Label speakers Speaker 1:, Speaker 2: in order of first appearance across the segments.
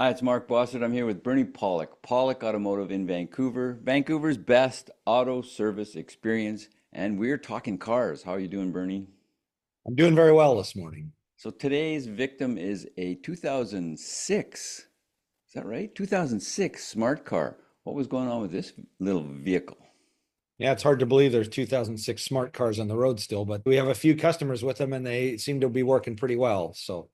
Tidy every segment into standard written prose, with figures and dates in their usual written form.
Speaker 1: Hi, it's Mark Bossert. I'm here with Bernie Pawlik, Pawlik Automotive in Vancouver, Vancouver's best auto service experience. And we're talking cars. How are you doing, Bernie?
Speaker 2: I'm doing very well this morning.
Speaker 1: So today's victim is a 2006, is that right? 2006 smart car. What was going on with this little vehicle?
Speaker 2: Yeah, it's hard to believe there's 2006 smart cars on the road still, but we have a few customers with them and they seem to be working pretty well. So,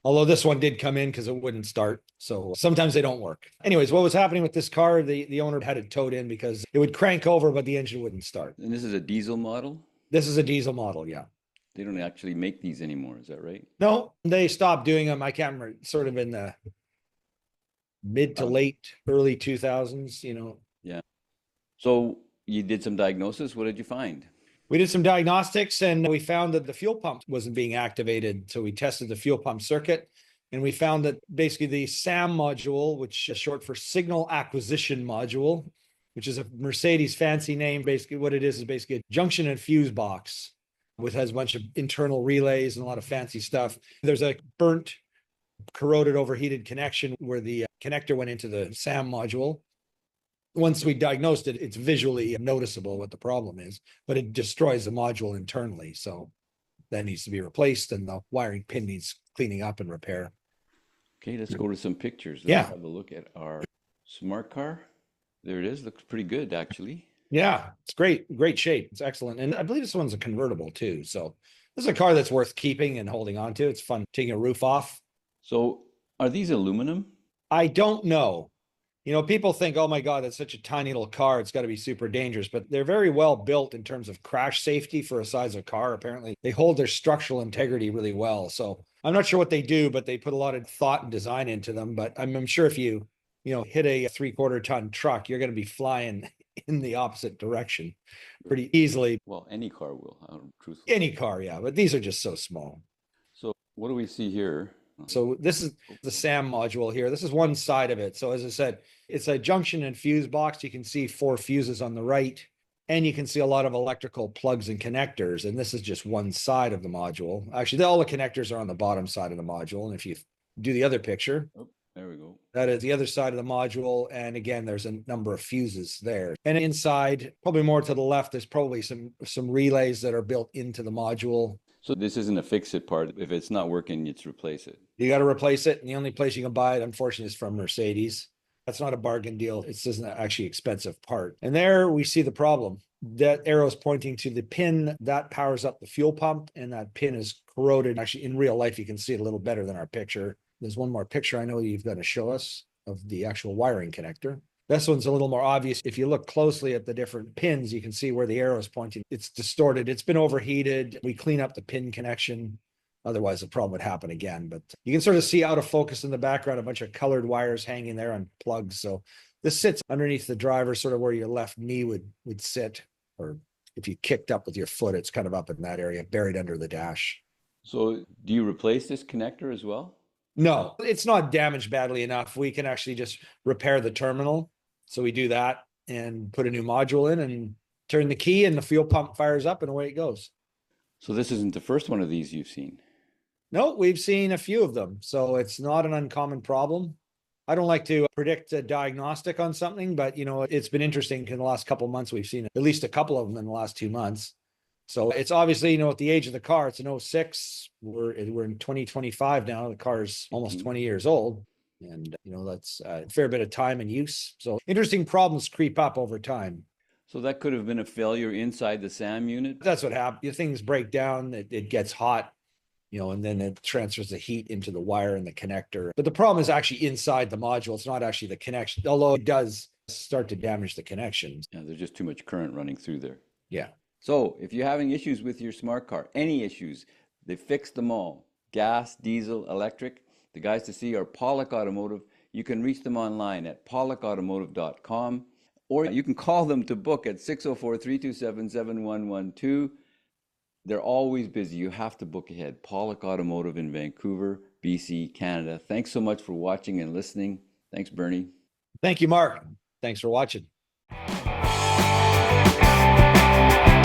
Speaker 2: although this one did come in because it wouldn't start. So sometimes they don't work. Anyways, what was happening with this car? The owner had it towed in because it would crank over, but the engine wouldn't start.
Speaker 1: And this is a diesel model?
Speaker 2: This is a diesel model, yeah.
Speaker 1: They don't actually make these anymore, is that right?
Speaker 2: No, they stopped doing them. I can't remember, sort of in the mid to
Speaker 1: Uh,
Speaker 2: late early 2000s.
Speaker 1: yeah. So you did some diagnosis. What did you find?
Speaker 2: We did some diagnostics and we found that the fuel pump wasn't being activated. So we tested the fuel pump circuit and we found that basically the SAM module, which is short for signal acquisition module, which is a Mercedes fancy name. Basically, what it is basically a junction and fuse box, which has a bunch of internal relays and a lot of fancy stuff. There's a burnt, corroded, overheated connection where the connector went into the SAM module. Once we diagnosed it, it's visually noticeable what the problem is, but it destroys the module internally. So that needs to be replaced and the wiring pin needs cleaning up and repair.
Speaker 1: Okay, let's go to some pictures. Let's
Speaker 2: Yeah.
Speaker 1: have a look at our smart car. There it is. Looks pretty good, actually.
Speaker 2: Yeah. It's great. Great shape. It's excellent. And I believe this one's a convertible too. So this is a car that's worth keeping and holding on to. It's fun taking a roof off.
Speaker 1: So, are these aluminum?
Speaker 2: I don't know. People think, oh my God, that's such a tiny little car. It's got to be super dangerous, but they're very well built in terms of crash safety for a size of car. Apparently, they hold their structural integrity really well. So I'm not sure what they do, but they put a lot of thought and design into them. But I'm sure if you hit a 3/4 ton truck, you're going to be flying in the opposite direction pretty easily.
Speaker 1: Well, any car will, truthfully.
Speaker 2: Any car, yeah, but these are just so small.
Speaker 1: So, what do we see here?
Speaker 2: So this is the SAM module here. This is one side of it. So as I said, it's a junction and fuse box. You can see 4 fuses on the right, and you can see a lot of electrical plugs and connectors. And this is just one side of the module. Actually, all the connectors are on the bottom side of the module. And if you do the other picture,
Speaker 1: Oh, there we go.
Speaker 2: that is the other side of the module. And again, there's a number of fuses there. And inside, probably more to the left, there's probably some relays that are built into the module.
Speaker 1: So, this isn't a fix-it part. If it's not working, it's replace it.
Speaker 2: You got to replace it. And the only place you can buy it, unfortunately, is from Mercedes. That's not a bargain deal. It's just an actually expensive part. And there we see the problem. That arrow is pointing to the pin that powers up the fuel pump, and that pin is corroded. Actually, in real life, you can see it a little better than our picture. There's one more picture I know you've got to show us of the actual wiring connector. This one's a little more obvious. If you look closely at the different pins, you can see where the arrow is pointing. It's distorted. It's been overheated. We clean up the pin connection. Otherwise, the problem would happen again. But you can sort of see out of focus in the background a bunch of colored wires hanging there on plugs. So this sits underneath the driver, sort of where your left knee would sit, or if you kicked up with your foot, it's kind of up in that area, buried under the dash.
Speaker 1: So, do you replace this connector as well?
Speaker 2: No, it's not damaged badly enough. We can actually just repair the terminal. So we do that and put a new module in and turn the key and the fuel pump fires up and away it goes.
Speaker 1: So, this isn't the first one of these you've seen.
Speaker 2: No, we've seen a few of them. So it's not an uncommon problem. I don't like to predict a diagnostic on something, but it's been interesting in the last couple of months. We've seen at least a couple of them in the last 2 months. So it's obviously, at the age of the car, it's an '06. We're in 2025 now. The car is almost 20 years old. And, that's a fair bit of time and use. So interesting problems creep up over time.
Speaker 1: So, that could have been a failure inside the SAM unit.
Speaker 2: That's what happens. Things break down, it gets hot, and then it transfers the heat into the wire and the connector. But the problem is actually inside the module. It's not actually the connection, although it does start to damage the connections.
Speaker 1: Yeah, there's just too much current running through there.
Speaker 2: Yeah.
Speaker 1: So, if you're having issues with your smart car, any issues, they fixed them all. Gas, diesel, electric. The guys to see are Pawlik Automotive. You can reach them online at pawlikautomotive.com, or you can call them to book at 604-327-7112. They're always busy. You have to book ahead. Pawlik Automotive in Vancouver, BC, Canada. Thanks so much for watching and listening. Thanks, Bernie.
Speaker 2: Thank you, Mark. Thanks for watching.